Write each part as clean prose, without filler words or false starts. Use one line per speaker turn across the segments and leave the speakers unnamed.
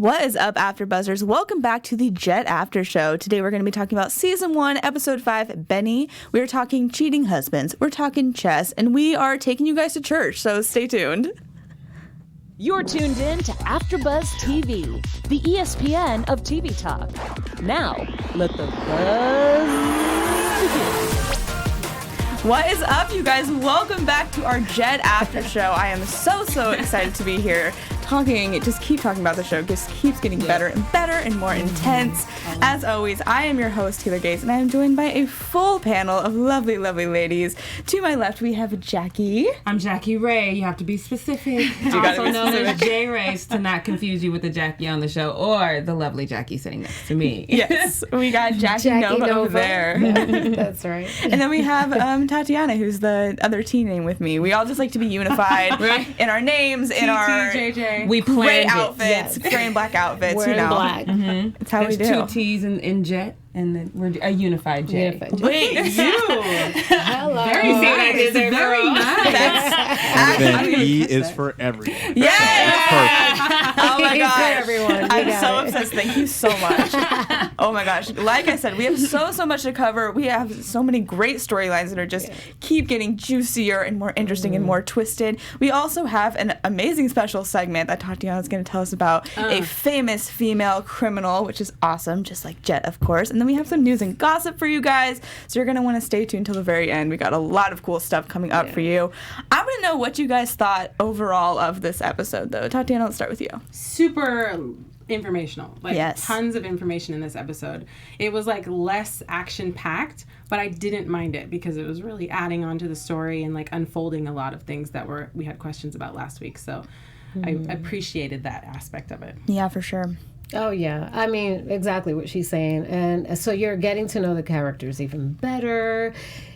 What is up, AfterBuzzers? Welcome back to the Jett After Show. Today we're going to be talking about Season 1, Episode 5, Bennie. We are talking cheating husbands, we're talking chess, and we are taking you guys to church, so stay tuned.
You're tuned in to AfterBuzz TV, the ESPN of TV talk. Now, let the buzz begin.
What is up, you guys? Welcome back to our Jett After Show. I am so excited to be here keep talking about the show. It just keeps getting better and more intense. As always, I am your host, Taylor Gaze, and I am joined by a full panel of lovely ladies. To my left, we have Jackie.
I'm Jackie Ray. You have to be specific. Also known as J Race, to not confuse you with the Jackie on the show or the lovely Jackie sitting next to me.
Yes, we got Jackie Nova over there.
That's right.
And then we have Tatiana, who's the other T name with me. We all just like to be unified in our names, in our
JJ.
We gray outfits, gray and black outfits.
We're in black.
Mm-hmm. That's how we do.
There's 2 T's in Jett, and then we're a unified J.
Wait, you?
Hello.
Very nice. Very nice.
And then E is for everyone.
Yes! Oh my gosh.
For everyone.
I'm so obsessed. Thank you so much. Oh my gosh. Like I said, we have so much to cover. We have so many great storylines that are just keep getting juicier and more interesting and more twisted. We also have an amazing special segment that Tatiana's going to tell us about a famous female criminal, which is awesome, just like Jett, of course. And then we have some news and gossip for you guys, so you're going to want to stay tuned till the very end. We got a lot of cool stuff coming up for you. I want to know what you guys thought overall of this episode, though. Tatiana, let's start with you.
Super informational.
Yes.
Tons of information in this episode. It was less action-packed, but I didn't mind it because it was really adding on to the story and unfolding a lot of things that we had questions about last week. So I appreciated that aspect of it.
Yeah, for sure.
Oh, yeah. I mean, exactly what she's saying. And so you're getting to know the characters even better.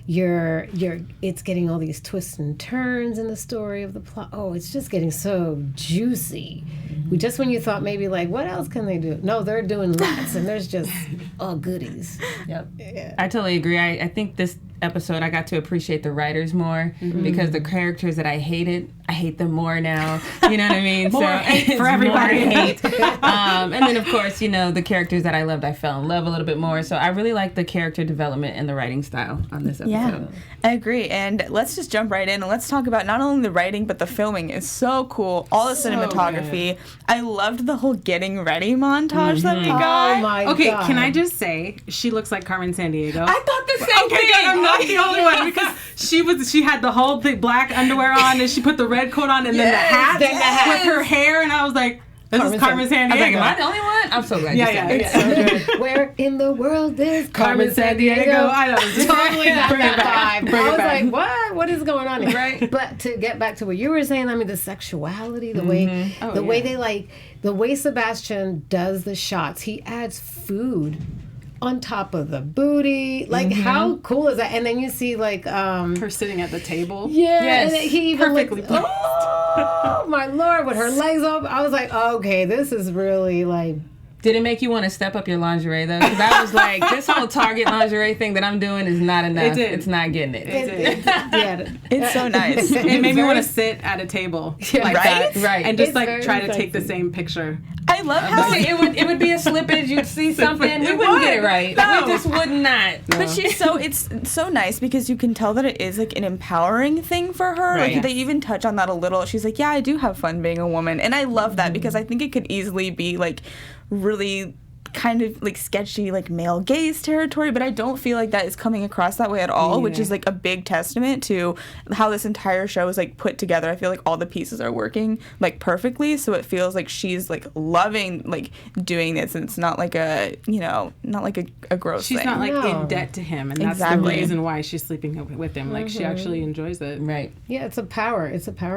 It's getting all these twists and turns in the story of the plot. Oh, it's just getting so juicy. Just when you thought maybe what else can they do? No, they're doing lots, and there's just all goodies.
Yep. Yeah. I totally agree. I think this episode I got to appreciate the writers more because the characters that I hated, I hate them more now. You know what I mean?
More hate for everybody.
More hate. And then of course, the characters that I loved, I fell in love a little bit more. So I really like the character development and the writing style on this episode.
Yeah, I agree. And let's just jump right in and let's talk about not only the writing, but the filming is so cool. All the cinematography. Good. I loved the whole getting ready montage that we got.
Oh my God.
Okay, can I just say, she looks like Carmen Sandiego.
I thought the same thing.
Good, I'm not the only one because she had the whole big black underwear on and she put the red coat on and then the hat with her hair, and I was like, this is Carmen Sandiego.
I was like, am I the only one? I'm so glad you said
it. So good. Where in the world is Carmen Sandiego?
I know.
Totally not that vibe. I was like, what? What is going on here?
Right.
But to get back to what you were saying, I mean, the sexuality, the way they the way Sebastian does the shots, he adds food on top of the booty. How cool is that? And then you see
her sitting at the table.
Yeah. Yes. And he even
perfectly placed.
Oh my Lord, with her legs open. I was like, okay, this is really
Did it make you want to step up your lingerie, though? Because I was like, this whole Target lingerie thing that I'm doing is not enough.
It did.
It's not getting it.
It's so nice.
It made me want to sit at a table
right?
that. Right. And just try to take the same picture.
I love how
it would be a slippage. You'd see something. We wouldn't get it right.
No.
We just would not.
No. But it's so nice because you can tell that it is an empowering thing for her.
Right.
They even touch on that a little. She's like, yeah, I do have fun being a woman. And I love that because I think it could easily be really kind of sketchy male gaze territory, but I don't feel like that is coming across that way at all, which is a big testament to how this entire show is put together. I feel like all the pieces are working perfectly, so it feels like she's loving doing this, and it's not not a gross
she's
thing.
She's not in debt to him, and that's the reason why she's sleeping with him. She actually enjoys it.
Right.
Yeah, it's a power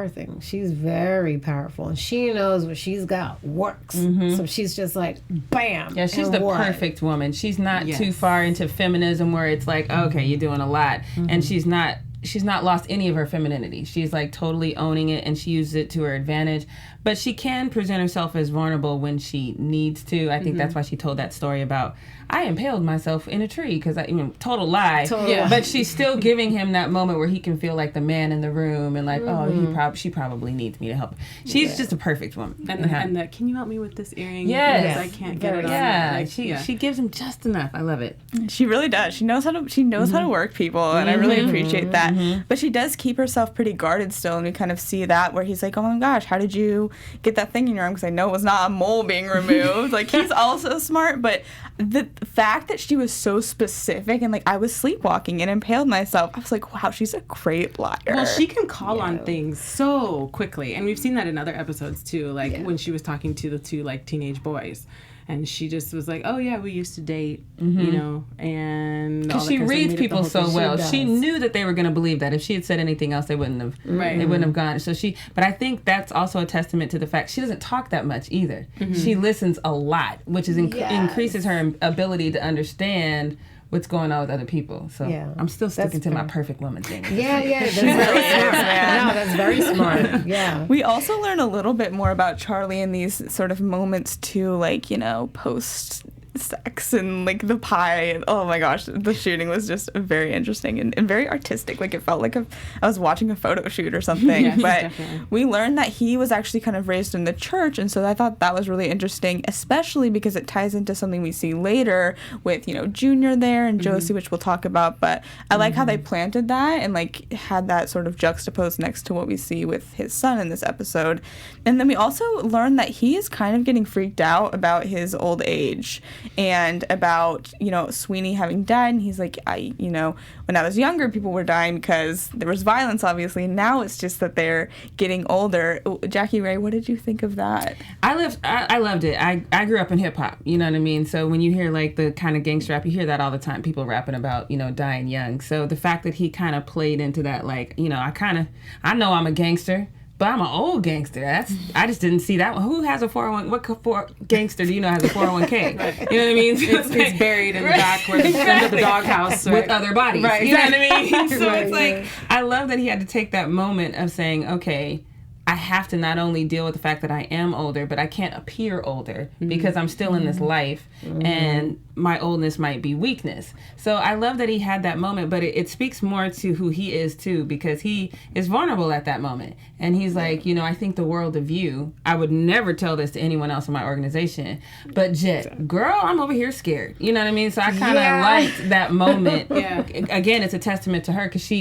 thing. She's very powerful, and she knows what she's got works. So she's just bam.
Yeah, she's the perfect woman. She's not too far into feminism where it's okay, you're doing a lot, and she's not she's not lost any of her femininity. She's like totally owning it, and she uses it to her advantage. But she can present herself as vulnerable when she needs to. I think that's why she told that story about, I impaled myself in a tree, because total lie. But she's still giving him that moment where he can feel like the man in the room, and like, she probably needs me to help. She's just a perfect woman.
And the can you help me with this earring?
Yes.
Because I can't get it on.
Yeah, she gives him just enough. I love it.
She really does. She knows how to work people, and I really appreciate that. But she does keep herself pretty guarded still, and we kind of see that where he's like, oh my gosh, how did you get that thing in your arm? Because I know it was not a mole being removed. Like, he's also smart, but the fact that she was so specific and like, I was sleepwalking and impaled myself, I was like, wow, she's a great liar.
Well, she can call on things so quickly, and we've seen that in other episodes too, like when she was talking to the two like teenage boys. And she just was like, oh, yeah, we used to date, you know, and...
Because she reads people so well. She knew that they were going to believe that. If she had said anything else, they wouldn't have they wouldn't have gone. So but I think that's also a testament to the fact she doesn't talk that much either. She listens a lot, which increases her ability to understand what's going on with other people. So I'm still sticking to my perfect woman thing.
Yeah, that's very smart. No, that's very smart. Yeah.
We also learn a little bit more about Charlie in these sort of moments too, like, you know, post sex and like the pie, and oh my gosh, the shooting was just very interesting and very artistic. Like, it felt like I was watching a photo shoot or something.
Yes,
but
definitely.
we learned that he was actually kind of raised in the church, and so I thought that was really interesting, especially because it ties into something we see later with, you know, Junior there and Josie, which we'll talk about. But I like how they planted that and like had that sort of juxtaposed next to what we see with his son in this episode. And then we also learned that he is kind of getting freaked out about his old age and about, you know, Sweeney having died. And he's like, you know, when I was younger, people were dying because there was violence, obviously. And now it's just that they're getting older. Jackie Ray, what did you think of that?
I loved it. I grew up in hip hop, you know what I mean? So when you hear like the kind of gangster rap, you hear that all the time, people rapping about, you know, dying young. So the fact that he kind of played into that, like, you know, I know I'm a gangster, but I'm an old gangster. I just didn't see that one. Who has a 401? What gangster do you know has a 401k? Right. You know what I mean? So
it's buried in the back where under the doghouse
with other bodies.
Right.
You know what I mean? So it's like, I love that he had to take that moment of saying, okay, I have to not only deal with the fact that I am older, but I can't appear older because I'm still in this life and my oldness might be weakness. So I love that he had that moment, but it speaks more to who he is too, because he is vulnerable at that moment. And he's like, you know, I think the world of you. I would never tell this to anyone else in my organization, but Jett, girl, I'm over here scared. You know what I mean? So I kind of liked that moment. Again, it's a testament to her because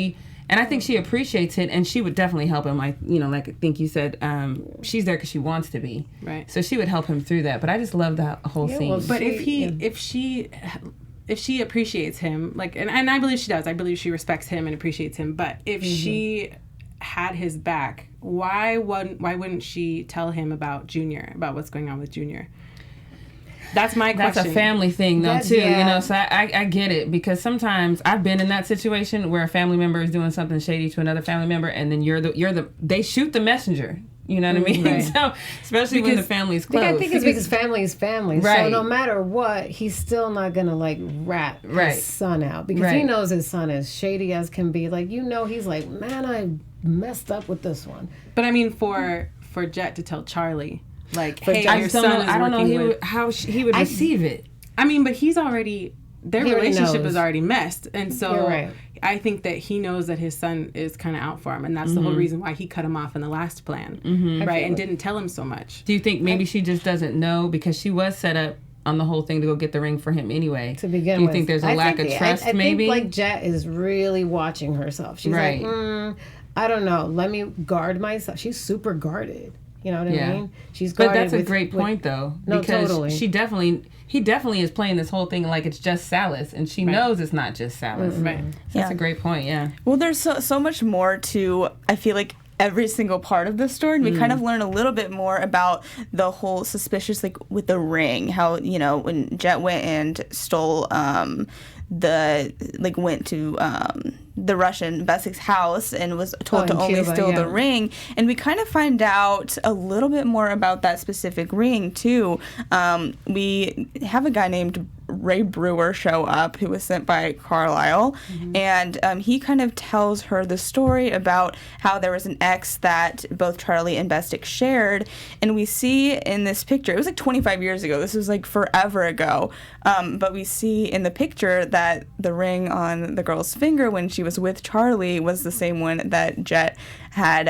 and I think she appreciates it, and she would definitely help him. Like, you know, like I think you said, she's there because she wants to be. Right. So she would help him through that. But I just love that whole scene.
Well, but if she appreciates him, like, and I believe she does. I believe she respects him and appreciates him. But if she had his back, why wouldn't she tell him about Junior, about what's going on with Junior? That's my question.
That's a family thing, though, too. You know, so I get it, because sometimes I've been in that situation where a family member is doing something shady to another family member, and then they shoot the messenger. You know what I mean? Right. So, especially when the family's close.
I think it's because family is family. Right. So no matter what, he's still not going to, like, rat his son out. Because he knows his son is shady as can be. Like, you know, he's like, man, I messed up with this one.
But, I mean, for Jett to tell Charlie, like, hey, your son is
I don't know
how
he would receive it.
I mean, but he's already... Their relationship is already messed, and so I think that he knows that his son is kind of out for him, and that's the whole reason why he cut him off in the last plan, right? And didn't tell him so much.
Do you think maybe she just doesn't know because she was set up on the whole thing to go get the ring for him anyway?
To begin with,
do you think there's a lack of trust?
I
maybe
think like Jett is really watching herself. She's like, I don't know. Let me guard myself. She's super guarded. You know what I mean? She's guarded.
But that's a great point, though.
No,
because
totally.
He definitely is playing this whole thing like it's just Salas, and she knows it's not just Salas.
Right.
So that's a great point, yeah.
Well, there's so much more to, I feel like, every single part of the story, and we kind of learn a little bit more about the whole suspicious, like, with the ring, how, you know, when Jett went and stole went to the Russian Besic's house and was told to only steal the ring. And we kind of find out a little bit more about that specific ring, too. We have a guy named Ray Brewer show up, who was sent by Carlisle, and he kind of tells her the story about how there was an ex that both Charlie and Bestick shared, and we see in this picture, it was like 25 years ago, this was like forever ago, but we see in the picture that the ring on the girl's finger when she was with Charlie was the same one that Jett had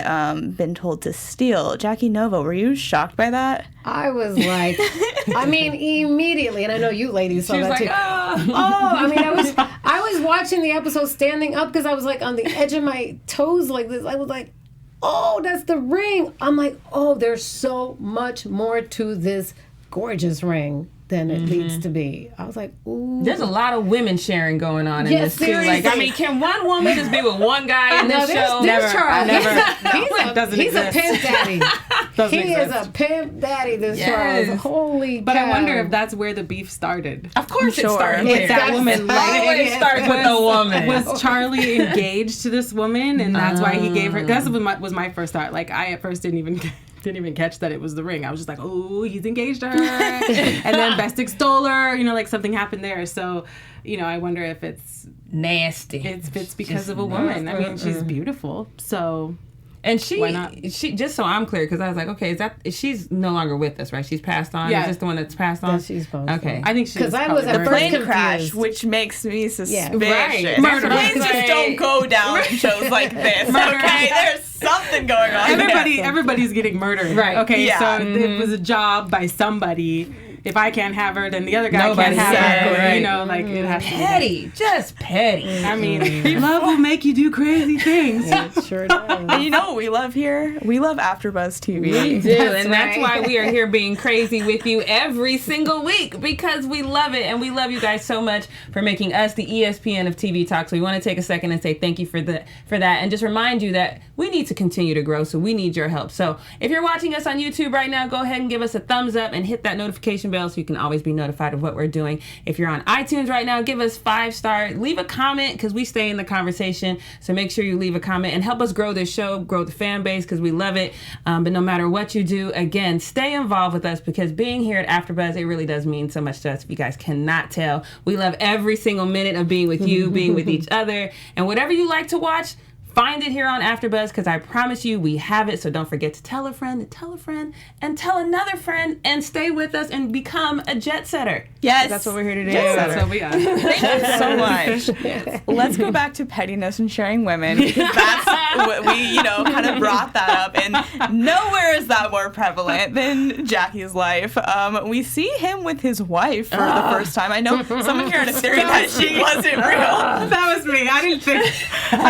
been told to steal. Jackie Nova, were you shocked by that?
I was like, I mean, immediately, and I know you ladies saw
She was
that
like,
too.
oh.
I mean, I was watching the episode standing up because I was like on the edge of my toes like this. I was like, oh, that's the ring. I'm like, oh, there's so much more to this gorgeous ring than it needs to be. I was like, ooh.
There's a lot of women sharing going on in this too.
seriously.
Like, I mean, can one woman just be with one guy in this show?
There's Charlie. He's a
exist.
pimp daddy.
Doesn't
He is
exist.
a pimp daddy, this
Yes.
Charles. Holy
But
cow.
I wonder if that's where the beef started.
Of course, it
Sure.
started
If
with
that woman
always starts with the woman.
Was Charlie engaged to this woman, and that's why he gave her? That's what was my first thought. Like, I at first didn't even catch that it was the ring. I was just like, oh, he's engaged to her, and then Bestick stole her. Like something happened there. So, I wonder if it's
nasty.
it's because of a woman. I mean, she's beautiful, so.
And
Why not?
she just so I'm clear, because I was like, okay, she's no longer with us, right? She's passed on.
Yeah.
Is this the one that's passed on?
Yeah, she's passed
Okay.
on.
I think she
'Cause I was
probably
at
murdered.
first
Plane
confused.
crash, which makes me suspicious.
Right.
Murder.
Planes just
Right.
don't go down in shows like this. Okay, there's something going on.
Everybody's getting murdered.
Right.
Okay.
Yeah.
So it was a job by somebody. If I can't have her, then the other guy
Nobody
can't have
said,
her.
right.
Like it has to be.
Petty, just petty.
I mean, love will make you do crazy things.
It sure does.
And you know what we love here? We love AfterBuzz TV.
We do, and that's
right.
why we are here being crazy with you every single week, because we love it, and we love you guys so much for making us the ESPN of TV Talk. So we want to take a second and say thank you for that, and just remind you that we need to continue to grow, so we need your help. So if you're watching us on YouTube right now, go ahead and give us a thumbs up and hit that notification bell so you can always be notified of what we're doing. If you're on iTunes right now, give us 5-star, leave a comment, because we stay in the conversation. So make sure you leave a comment and help us grow this show, grow the fan base, because we love it. But no matter what you do, again, stay involved with us, because being here at AfterBuzz, it really does mean so much to us. If you guys cannot tell, we love every single minute of being with you, being with each other, and whatever you like to watch, find it here on AfterBuzz, because I promise you we have it. So don't forget to tell a friend, and tell a friend, and tell another friend, and stay with us and become a jet setter.
Yes.
That's what we're here to do.
That's what we are.
Thank you so much. Let's go back to pettiness and sharing women, because that's what we, kind of brought that up, and nowhere is that more prevalent than Jackie's life. We see him with his wife for the first time. I know someone here had a theory that she wasn't real.
That was me. I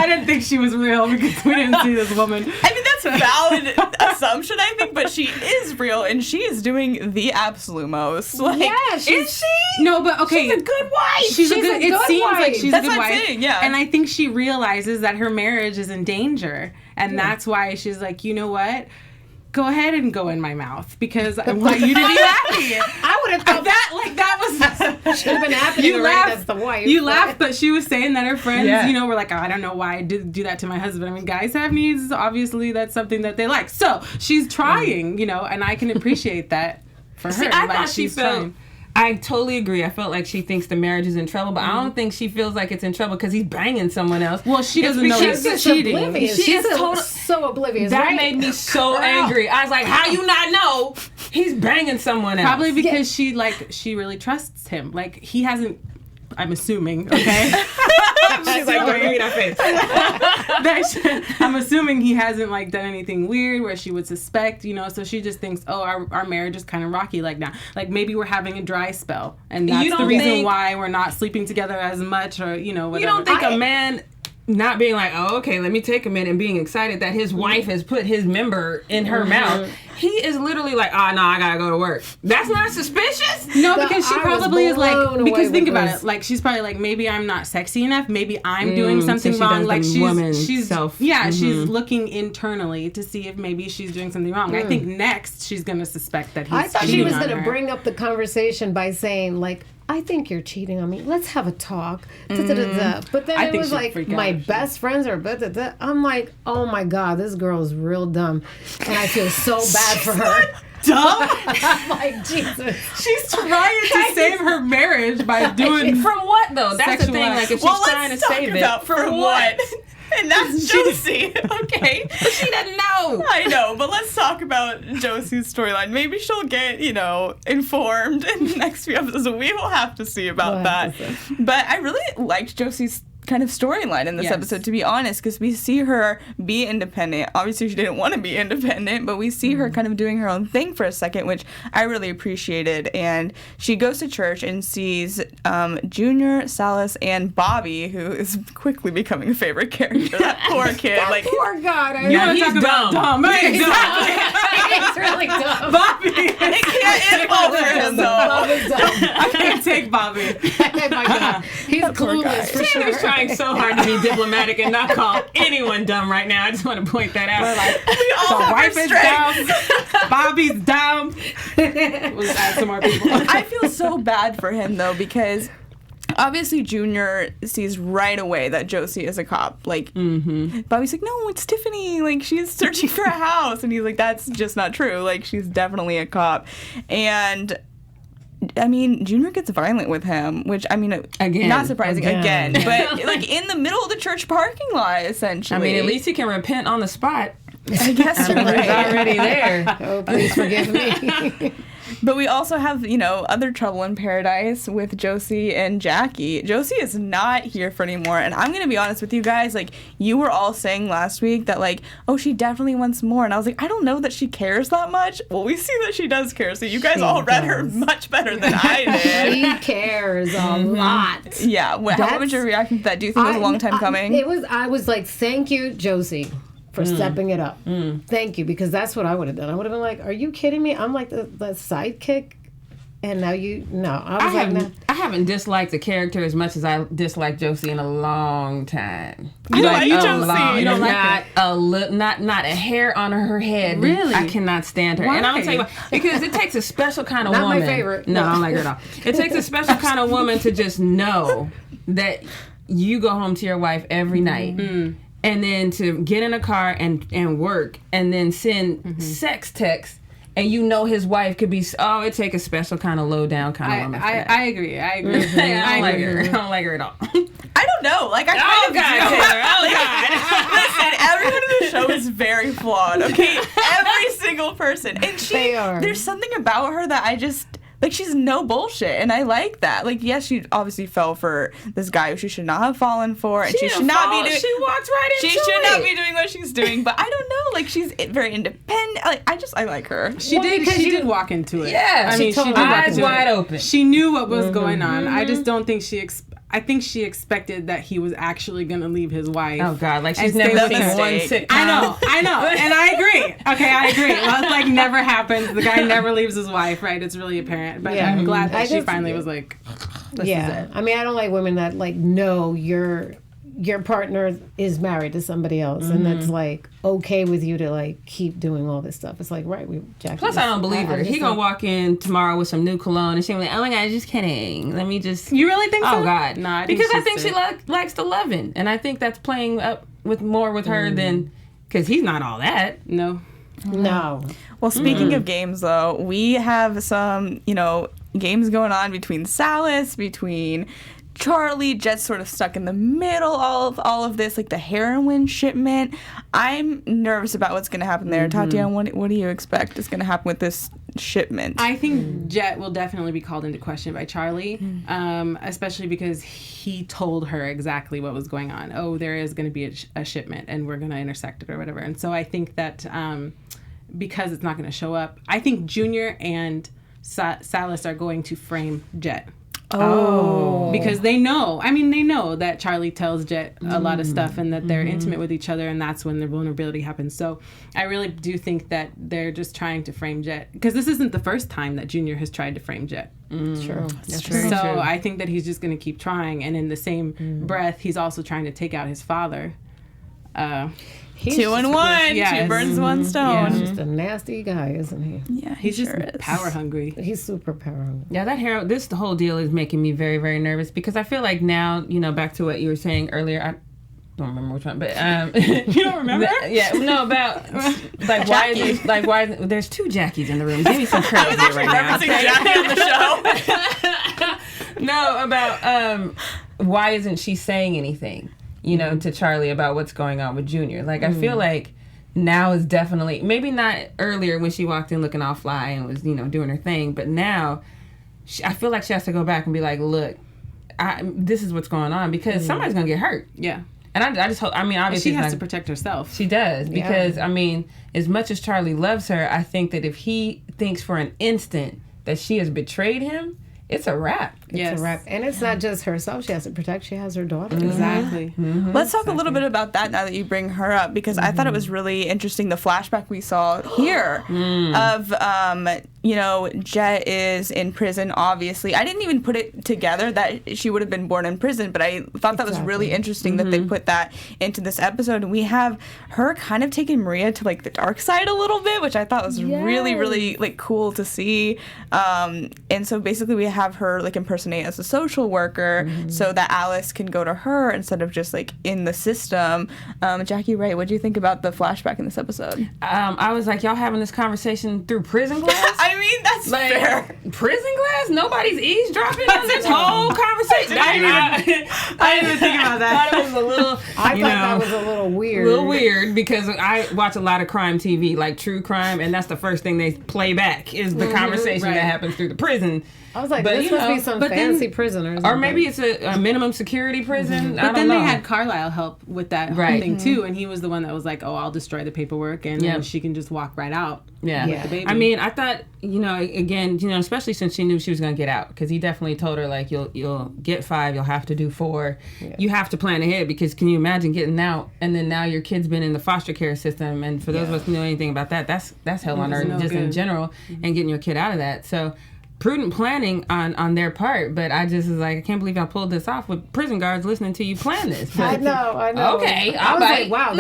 didn't think she was real because we didn't see this woman.
I mean, that's a valid assumption, I think, but she is real, and she is doing the absolute most. Like,
Yeah,
is she?
No, but okay.
She's a good wife.
She's a good. It
good
seems like
wife.
she's
That's
a good
what I'm
wife.
saying, yeah.
And I think she realizes that her marriage is in danger, and that's why she's like, you know what? Go ahead and go in my mouth, because I want you to be happy.
I would have thought
that was
should have been happening.
you
already.
laugh.
That's the wife.
You laugh, but she was saying that her friends,
Yeah.
were like, oh, I don't know why I did do that to my husband. I mean, guys have needs. Obviously, that's something that they like. So she's trying, and I can appreciate that for her.
See, I
like,
thought she
she's
felt.
trying.
I totally agree. I felt like she thinks the marriage is in trouble, but I don't think she feels like it's in trouble because he's banging someone else.
Well, she doesn't know
because
he's
She's
cheating.
oblivious.
She
She's
is total-
so oblivious.
that
right?
made me so angry. I was like, how you not know he's banging someone else?
Probably because she really trusts him. Like he hasn't. I'm assuming. Okay.
She's like, don't give me that face.
I'm assuming he hasn't done anything weird where she would suspect, so she just thinks, oh, our marriage is kind of rocky now. Like maybe we're having a dry spell, and that's the
don't
reason
think-
why we're not sleeping together as much, or whatever.
You don't think a man not being like, oh, okay, let me take a minute, and being excited that his wife has put his member in her mouth. He is literally like, oh, no, I gotta go to work. That's not suspicious?
No, because she
I was
probably is
blown
because
away
think
with
about
this.
it. Like she's probably like, maybe I'm not sexy enough. Maybe I'm doing something
so she
wrong.
does
Like
the woman
she's
self.
she's looking internally to see if maybe she's doing something wrong. I think next she's gonna suspect that he's
I thought she
cheating
was
on
going to
her.
bring up the conversation by saying, I think you're cheating on me. Let's have a talk. Da-da-da-da. But then
I
it
think
was
she'd
like,
freak
my
out.
best friends are da-da-da. I'm like, oh my God, this girl is real dumb. And I feel so bad for her.
dumb?
I'm like, Jesus.
She's trying to save her marriage by doing.
From what though? That's the
Sexual
thing.
act.
Like if she's
Well,
trying to
let's talk
save
about
it,
from what? And that's Josie. Okay.
But she doesn't know.
I know, but let's talk about Josie's storyline. Maybe she'll get, informed in the next few episodes. We will have to see about that. But I really liked Josie's kind of storyline in this episode, to be honest, because we see her be independent. Obviously, she didn't want to be independent, but we see her kind of doing her own thing for a second, which I really appreciated. And she goes to church and sees Junior, Salas, and Bobby, who is quickly becoming a favorite character. That poor kid.
Poor God.
You want to talk about dumb? He's
It's really dumb.
Bobby.
It can't end well for him, though.
I can't take Bobby.
Oh my God. He's clueless for sure.
Taylor's trying so hard to be diplomatic and not call anyone dumb right now. I just want to point that out.
The wife is dumb. Bobby's dumb. We'll add some more people.
I feel so bad for him, though, because obviously Junior sees right away that Josie is a cop. Bobby's like, no, it's Tiffany. She's searching for a house. And he's like, that's just not true. She's definitely a cop. And Junior gets violent with him, which,
Again.
not surprising, again. But, in the middle of the church parking lot, essentially.
At least he can repent on the spot.
I guess you're
He's
right.
already there.
Oh, please forgive me.
But we also have, other trouble in paradise with Josie and Jackie. Josie is not here for anymore. And I'm going to be honest with you guys. You were all saying last week that, she definitely wants more. And I was like, I don't know that she cares that much. Well, we see that she does care. So you guys all read her much better than I did.
She cares a lot.
Yeah. How was your reaction to that? Do you think it was a long time coming?
I was like, thank you, Josie, for stepping it up. Thank you, because that's what I would have done. I would have been like, are you kidding me? I'm like the sidekick, and now
I haven't disliked the character as much as I disliked Josie in a long time.
You don't like Josie?
You don't like
not a hair on her head.
Really?
I cannot stand her.
Why?
And I'm going to tell you why. Because it takes a special kind of
Not
woman.
my favorite.
No,
No.
I don't like her at all. It takes a special kind of woman to just know that you go home to your wife every night. And then to get in a car and work and then send sex texts, and his wife could be, it takes a special kind of low down kind of woman.
I agree. I agree.
I don't like her. I don't like her at all.
I don't know. I kind
Oh
of
God,
do.
Taylor. Oh God.
Listen, everyone in the show is very flawed, okay? Every single person. And
They are.
there's something about her that I just, she's no bullshit, and I like that. Yes, she obviously fell for this guy who she should not have fallen for, and she should not be doing.
She walked right into
She
it.
should not be doing what she's doing, but I don't know. She's very independent. I like her.
She did walk into it.
Yeah,
she did walk
eyes
into
wide
it.
open.
She knew what was going on. I just don't think I think she expected that he was actually going to leave his wife.
Oh God, she's
and
never
stay
seen
with
one
him.
sitcom.
I know, and I agree. Okay, I agree. Well, it's never happens. The guy never leaves his wife, right? It's really apparent. But
Yeah.
I'm glad that
I
she
just-
finally was like, this is it.
I don't like women that know your partner is married to somebody else, and that's okay with you to keep doing all this stuff. It's right, Jackie.
Plus, I don't believe her. He gonna walk in tomorrow with some new cologne, and she's like, "Oh my God, just kidding. Let me just."
You really think so?
Oh God,
No, I
because I
think
think she likes the loving, and I think that's playing up with her than because he's not all that.
No.
No.
Well, speaking of games, though, we have some, games going on between Salas, between Charlie. Jett's sort of stuck in the middle of all of this, the heroin shipment. I'm nervous about what's going to happen there. Tatiana, what do you expect is going to happen with this shipment?
I think Jett will definitely be called into question by Charlie, especially because he told her exactly what was going on. Oh, there is going to be a shipment, and we're going to intersect it or whatever. And so I think that because it's not going to show up, I think Junior and Salas are going to frame Jett.
Oh.
Because they know that Charlie tells Jett a lot of stuff and that they're intimate with each other, and that's when their vulnerability happens. So I really do think that they're just trying to frame Jett, because this isn't the first time that Junior has tried to frame Jett.
True.
That's true.
So I think that he's just going to keep trying, and in the same breath, he's also trying to take out his father.
He's
2 in 1.
Yeah,
2 birds, 1 stone.
He's just a nasty guy, isn't he?
Yeah,
He's just
sure is.
power hungry.
He's super powerful.
Yeah, the whole deal is making me very, very nervous because I feel like now, back to what you were saying earlier, don't remember which one, but
You don't remember?
yeah, no, about like why is there's two Jackies in the room. Give me some credit here right now.
Jackie on the show.
No, about why isn't she saying anything, to Charlie about what's going on with Junior? Like, I feel like now is definitely, maybe not earlier when she walked in looking all fly and was, doing her thing, but now I feel like she has to go back and be like, look, this is what's going on, because somebody's going to get hurt.
Yeah.
And I just hope, obviously
she has to protect herself.
She does, because, as much as Charlie loves her, I think that if he thinks for an instant that she has betrayed him, it's a wrap.
It's a wrap. And it's not just herself she has to protect, she has her daughter.
Exactly.
Mm-hmm.
Let's talk a little bit about that now that you bring her up, because I thought it was really interesting, the flashback we saw here of, Jett is in prison, obviously. I didn't even put it together that she would have been born in prison, but I thought that was really interesting that they put that into this episode. And we have her kind of taking Maria to, like, the dark side a little bit, which I thought was really, really, like, cool to see. And so basically we have her, like, impersonate as a social worker so that Alice can go to her instead of just, like, in the system. Jackie Ray, what do you think about the flashback in this episode?
I was like, y'all having this conversation through prison glass?
I mean, that's fair.
Prison glass? Nobody's eavesdropping on this whole conversation. I didn't even think about that. I thought it was a little,
I thought that was a little weird.
A little weird, because I watch a lot of crime TV, like true crime, and that's the first thing they play back is the conversation that happens through the prison.
I was like, this must be some fancy prison or something.
Or maybe it's a minimum security prison.
But then they had Carlisle help with that whole thing too, and he was the one that was like, "Oh, I'll destroy the paperwork, and then she can just walk right out." With the baby.
I mean, I thought, again, especially since she knew she was going to get out, because he definitely told her, like, you'll get 5, you'll have to do 4. Yeah. You have to plan ahead, because can you imagine getting out and then now your kid's been in the foster care system, and for those of us who know anything about that, that's hell on earth just in general, and getting your kid out of that. So prudent planning on their part, but I just was like, I can't believe y'all pulled this off with prison guards listening to you plan this.
I know.
Okay,
I was like, wow,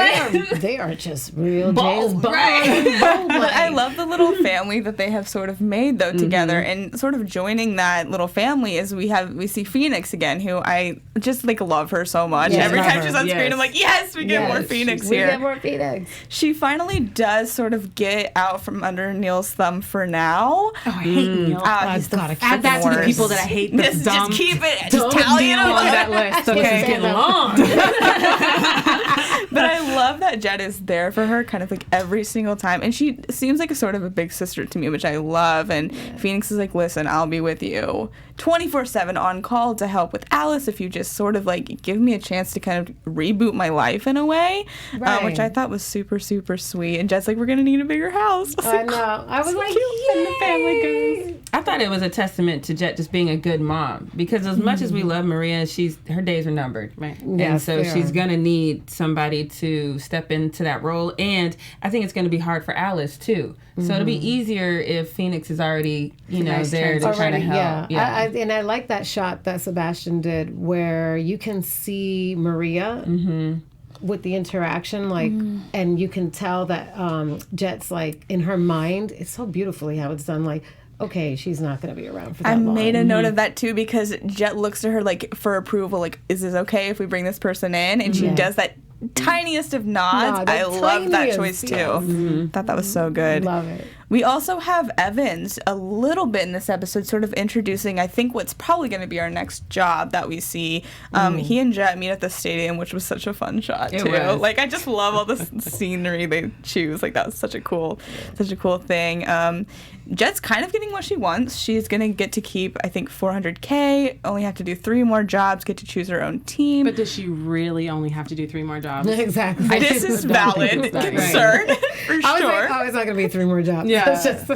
they are just real
bold,
James Bond.
right?
But I love the little family that they have sort of made though together, and sort of joining that little family is we see Phoenix again, who I just like love her so much.
Yes,
Every
love
time
her.
she's on screen, I'm like, yes, we get more Phoenix here.
We get more Phoenix.
She finally does sort of get out from under Neil's thumb for now.
Oh, I hate Neil.
He's the
add that to the people that I hate.
Just keep it. Just tally it
on
up.
that list. Okay,
It's getting long.
But I love that Jett is there for her kind of like every single time. And she seems like a sort of a big sister to me, which I love. And Phoenix is like, listen, I'll be with you 24/7 on call to help with Alice if you just sort of like give me a chance to kind of reboot my life in a way, which I thought was super, super sweet. And Jett's like, we're going to need a bigger house.
I know. I was like,
and the family goes.
I thought it was a testament to Jett just being a good mom, because as much as we love Maria, her days are numbered.
Right.
And so she's going to need somebody to step into that role. And I think it's going to be hard for Alice, too. So it'll be easier if Phoenix is already, there to kind of help.
Yeah. And I like that shot that Sebastian did where you can see Maria with the interaction, like, and you can tell that Jett's like in her mind, it's so beautifully how it's done, like, okay, she's not going to be around for that long.
I made a note of that too, because Jett looks to her like for approval, like, is this okay if we bring this person in? And she does that tiniest of nods. I love that choice too. Thought that was so good.
Love it.
We also have Evans a little bit in this episode, sort of introducing, I think, what's probably going to be our next job that we see. He and Jett meet at the stadium, which was such a fun shot too. Like, I just love all the scenery they choose. Like, that was such a cool thing. Jett's kind of getting what she wants. She's going to get to keep, I think, $400K, only have to do 3 more jobs, get to choose her own team.
But does she really only have to do 3 more jobs?
Exactly.
This is valid concern, for
I was
sure.
like, it's not going to be 3 more jobs.
Yeah.
It's just,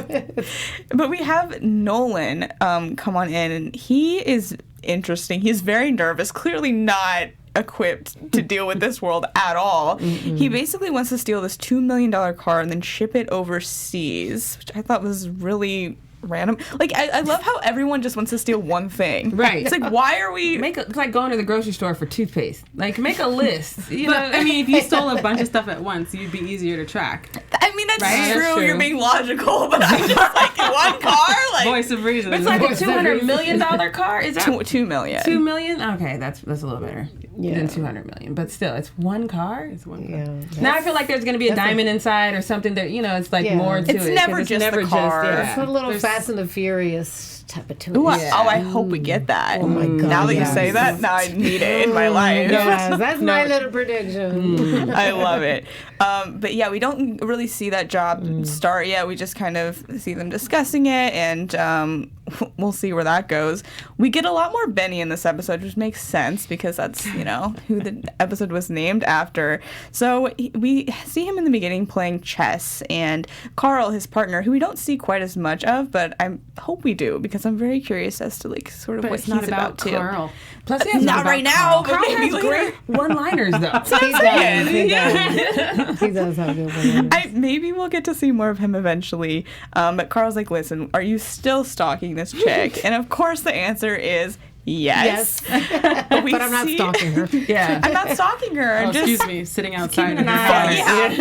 But we have Nolan come on in, and he is interesting. He's very nervous, clearly not equipped to deal with this world at all. He basically wants to steal this $2 million car and then ship it overseas, which I thought was really random. Like, I love how everyone just wants to steal one thing.
Right.
It's like, why are we...
It's like going to the grocery store for toothpaste. Like, make a list. You
But
know?
I mean, if you stole a bunch of stuff at once, you'd be easier to track.
I mean, that's
Right?
true.
That's true.
You're being logical, but I'm just like, one car? Like,
Voice of reason.
It's like a $200 million car. Is that
$2 million.
$2 million? Okay, that's a little better
Yeah.
than $200 million. But still, it's one car.
It's one
Yeah.
Now I feel like there's going to be a diamond inside or something that, it's like
Yeah.
more to
It's
it.
never
'cause
just the car.
It's a little Fast and the Furious type of twist.
Ooh,
Yeah.
I hope we get that.
Oh my God,
Now that you
yes.
say that, now I need it in my life.
Yes, that's my little prediction.
I love it. But yeah, we don't really see that job start yet. We just kind of see them discussing it, and we'll see where that goes. We get a lot more Bennie in this episode, which makes sense because that's, who the episode was named after. So we see him in the beginning playing chess, and Carl, his partner, who we don't see quite as much of, but I hope we do because I'm very curious as to sort of
But
what
it's
he's
not about
too.
Carl.
Plus, he has
Not right now, but
Carl
maybe
has
later.
great one-liners, though.
He does. He does. He does have good ones.
Maybe we'll get to see more of him eventually. But Carl's like, listen, are you still stalking this chick? And of course the answer is yes.
But I'm not stalking her.
Yeah.
I'm not stalking her. I'm just
Excuse me, sitting outside in
an
the
eye
house.
out.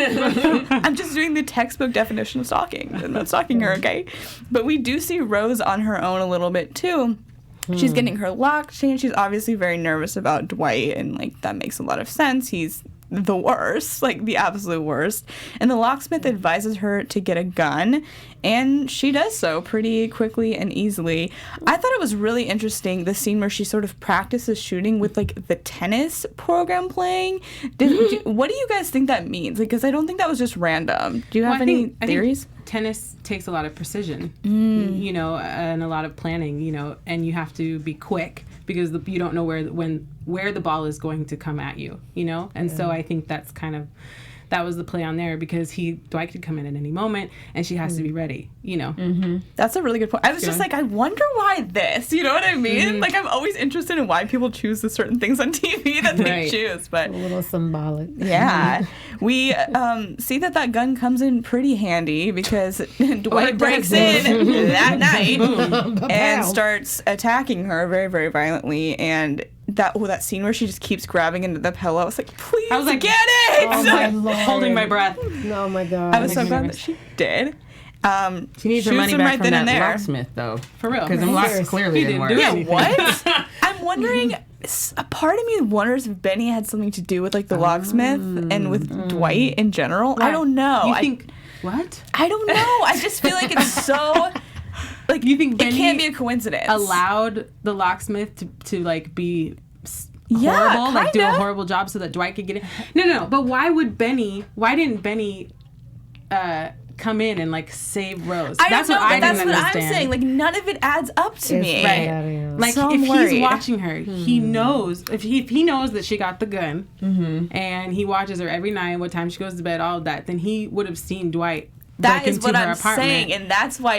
yeah. I'm just doing the textbook definition of stalking. I'm not stalking her, okay? But we do see Rose on her own a little bit too. She's getting her lock changed. She's obviously very nervous about Dwight, and that makes a lot of sense. He's the worst, the absolute worst. And the locksmith advises her to get a gun, and she does so pretty quickly and easily. I thought it was really interesting, the scene where she sort of practices shooting with the tennis program playing. What do you guys think that means? Because I don't think that was just random. Do you have any theories?
Tennis takes a lot of precision, and a lot of planning, and you have to be quick because you don't know where the ball is going to come at you, and so I think that was the play on there because Dwight could come in at any moment and she has to be ready,
Mm-hmm.
That's a really good point. I was just I wonder why this, you know what I mean? I'm always interested in why people choose the certain things on TV that they choose, but
A little symbolic.
yeah. We see that gun comes in pretty handy because Dwight breaks in that night and starts attacking her very, very violently, and that scene where she just keeps grabbing into the pillow. I was like, please get it!
Oh my Lord.
Holding my breath.
Oh my God.
I was so glad that she did.
She needs her
shoots
money
him
back
right
from
then
that
and there.
locksmith, though.
For real.
Because them locks
Years.
clearly
He
didn't work.
didn't do
Yeah,
anything.
what? I'm wondering, a part of me wonders if Bennie had something to do with the locksmith and with Dwight in general. I don't know.
You think what?
I don't know. I just feel like it's so...
You think
it
Bennie
can't be a coincidence.
allowed the locksmith to be
Yeah,
horrible, do a
kinda.
horrible job so that Dwight could get in? No. But why didn't Bennie come in and save Rose?
That's what
I
I'm
didn't understand.
saying. None of it adds up to me.
Like
So
if
I'm worried.
he's watching her, he knows if he knows that she got the gun, and he watches her every night, what time she goes to bed, all of that. Then he would have seen Dwight.
That
break
is
into
what
her
I'm
apartment.
saying, and that's why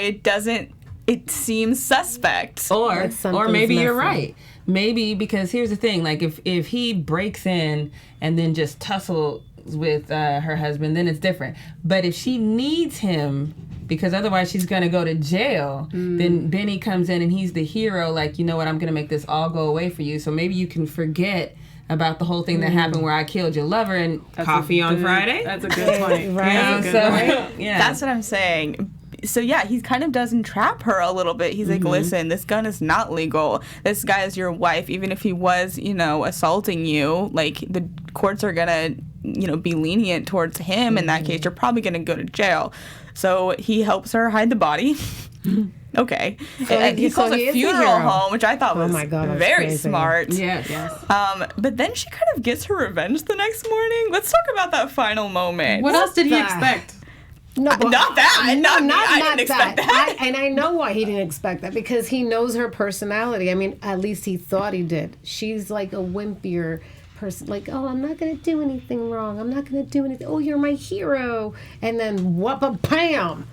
it seems suspect.
Or
something's
maybe you're
missing.
right. Maybe because here's the thing, if he breaks in and then just tussles with her husband, then it's different. But if she needs him because otherwise she's going to go to jail, then Bennie comes in and he's the hero, you know what, I'm going to make this all go away for you. So maybe you can forget about the whole thing that happened where I killed your lover and coffee on Friday.
That's a good point.
Right.
That's a good point.
Yeah.
That's what I'm saying. So yeah, he kind of does entrap her a little bit. He's like, listen, this gun is not legal. This guy is your wife. Even if he was, assaulting you, the courts are gonna, be lenient towards him. In that case, you're probably gonna go to jail. So he helps her hide the body. Okay. And he calls
he
a
is the
funeral
hero.
home, which I thought was
my God, that's
very
crazy.
smart.
Yes.
But then she kind of gets her revenge the next morning. Let's talk about that final moment.
What else did he
the-
expect?
No, but-
Not that. Not me. I didn't expect that.
And I know why he didn't expect that, because he knows her personality. I mean, at least he thought he did. She's like a wimpier person, oh, I'm not going to do anything wrong. I'm not going to do anything. Oh, you're my hero. And then whop-a-pam.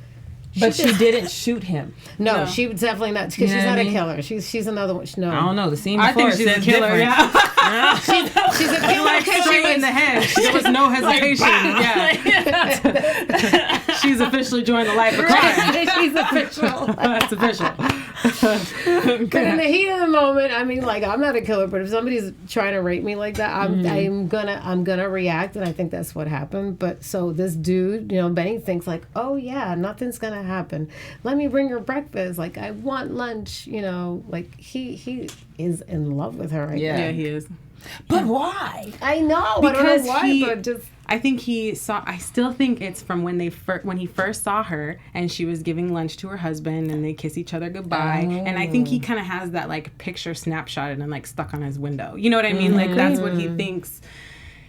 But she didn't shoot him.
No, she was definitely not, because
You know
she's
what
not
I
a
mean?
killer. She's another one. No.
I don't know. The scene
I
before
think she's a
says
killer.
different.
Yeah.
She's a killer
Like
because
straight in the head. There was no hesitation. Yeah. She she's officially joined the life of crime.
She's official.
That's official.
But in the heat of the moment, I mean, like, I'm not a killer, but if somebody's trying to rape me like that, I'm gonna react, and I think that's what happened. But so this dude, you know, Bennie thinks like, oh yeah, nothing's gonna happen. Let me bring her breakfast. Like, I want lunch. You know, like he is in love with her.
Yeah, he is.
But why?
I know.
Because
I don't know why, but just.
I think he saw. I still think it's from when when he first saw her and she was giving lunch to her husband and they kiss each other goodbye. And I think he kind of has that like picture snapshotted and like stuck on his window. You know what I mean? Like that's what he thinks.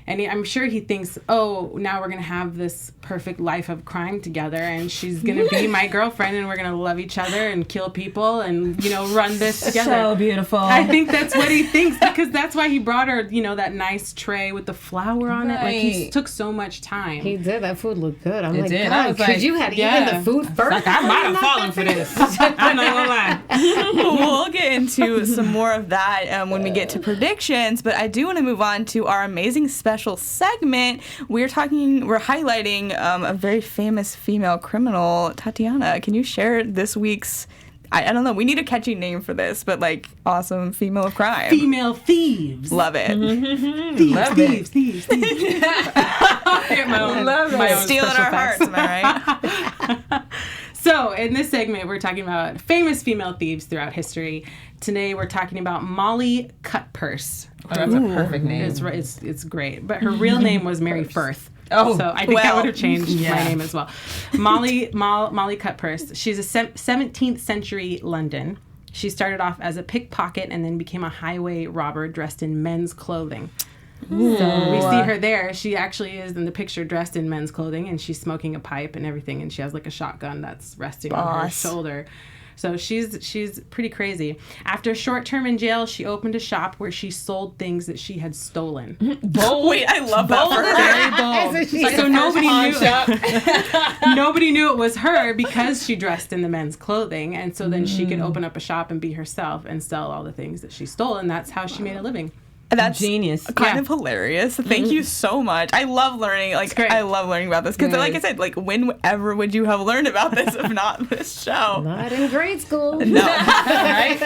And I'm sure he thinks, oh, now we're going to have this perfect life of crime together and she's going to be my girlfriend and we're going to love each other and kill people and, you know, run this together.
So beautiful.
I think that's what he thinks because that's why he brought her, you know, that nice tray with the flour on it. Like, he took so much time.
He did. That food looked good. I'm
It
like,
did.
God,
I was like,
you had eaten the food first?
Like, I might have fallen for this. I'm not gonna lie.
We'll get into some more of that when we get to predictions, but I do want to move on to our amazing special segment. We're highlighting a very famous female criminal. Tatiana, can you share this week's, I don't know, we need a catchy name for this, but like awesome female of crime.
Female thieves.
Love it.
Thieves.
Love it.
Stealing our hearts, am I right?
So, in this segment, we're talking about famous female thieves throughout history. Today, we're talking about Molly Cutpurse.
Oh, that's a perfect name.
It's great. But her real name was Mary Firth.
Oh,
so I think that
well,
would have changed my name as well. Molly Cutpurse. She's a 17th century London. She started off as a pickpocket and then became a highway robber dressed in men's clothing. Ooh. So we see her there. She actually is in the picture dressed in men's clothing and she's smoking a pipe and everything and she has like a shotgun that's resting on her shoulder. So she's pretty crazy. After a short term in jail, she opened a shop where she sold things that she had stolen.
Bold. Wait, I love that for her.
Very bold. So nobody knew it was her because she dressed in the men's clothing, and so then she could open up a shop and be herself and sell all the things that she stole, and that's how she made a living.
That's
genius.
Kind of hilarious. Thank you so much. I love learning. Like, I love learning about this because, like I said, like, whenever would you have learned about this if not this show?
Not in grade school.
No,
right?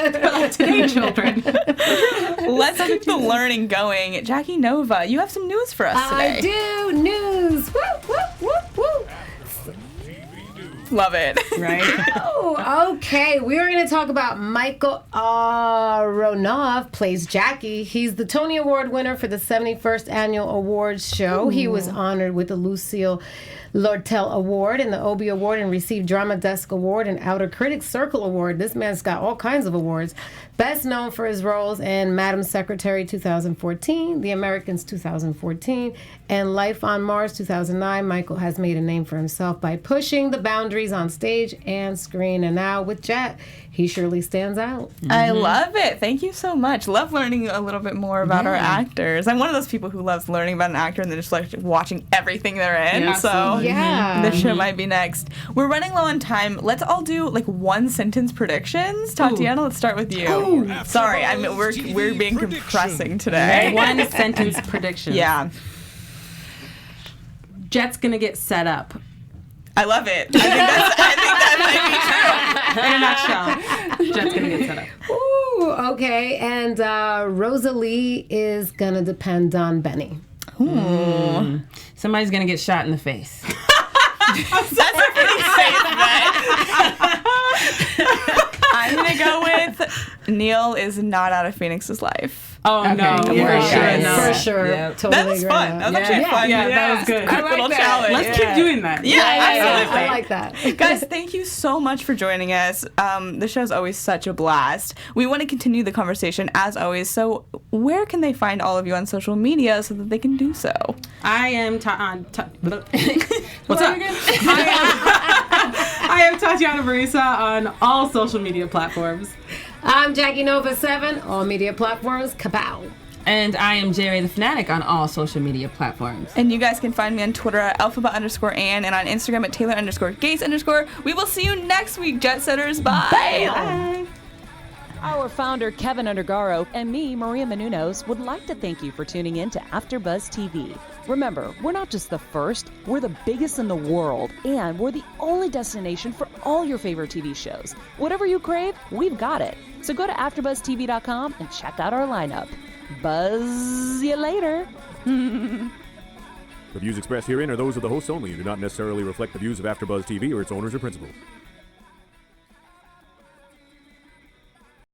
Today, children.
Let's keep the learning going. Jackie Nova, you have some news for us today.
I do. News. Whoop, whoop, whoop, whoop.
Love it.
Right?
Oh, okay. We're going to talk about Michael Aronoff plays Jackie. He's the Tony Award winner for the 71st Annual Awards Show. Ooh. He was honored with the Lucille Lortel Award and the Obie Award and received Drama Desk Award and Outer Critics Circle Award. This man's got all kinds of awards. Best known for his roles in Madam Secretary 2014, The Americans 2014, and Life on Mars 2009. Michael has made a name for himself by pushing the boundaries on stage and screen. And now with Jett, he surely stands out.
I love it. Thank you so much. Love learning a little bit more about our actors. I'm one of those people who loves learning about an actor and then just like watching everything they're in.
Yeah,
so this show
Mm-hmm.
might be next. We're running low on time. Let's all do like one sentence predictions. Tatiana, let's start with you. Sorry, we're being compressing today.
One sentence prediction.
Yeah.
Jett's gonna get set up.
I love it. I think that might be true.
In a nutshell, Jett's gonna get set up.
Ooh, okay. And Rosalie is going to depend on Bennie.
Somebody's gonna get shot in the face.
That's a pretty safe bet. I'm going to go with Neil is not out of Phoenix's life.
Oh, okay. No.
For sure.
Yep.
Totally
That was
agree
fun.
with
That was actually fun.
Yeah, that was good.
Quick little challenge.
Let's keep doing that.
Yeah, absolutely.
I like that.
Guys, thank you so much for joining us. The show's always such a blast. We want to continue the conversation as always. So where can they find all of you on social media so that they can do so?
I am What's up? I am Tatiana Mariesa on all social media platforms.
I'm Jackie Nova 7, all media platforms. Kapow.
And I am Jerry the Fanatic on all social media platforms.
And you guys can find me on Twitter at alphabet_Ann and on Instagram at Taylor_Gates_. We will see you next week, Jet Setters. Bye.
Bye. Our founder, Kevin Undergaro, and me, Maria Menounos, would like to thank you for tuning in to AfterBuzz TV. Remember, we're not just the first, we're the biggest in the world, and we're the only destination for all your favorite TV shows. Whatever you crave, we've got it. So go to AfterBuzzTV.com and check out our lineup. Buzz you later.
The views expressed herein are those of the hosts only and do not necessarily reflect the views of AfterBuzz TV or its owners or principals.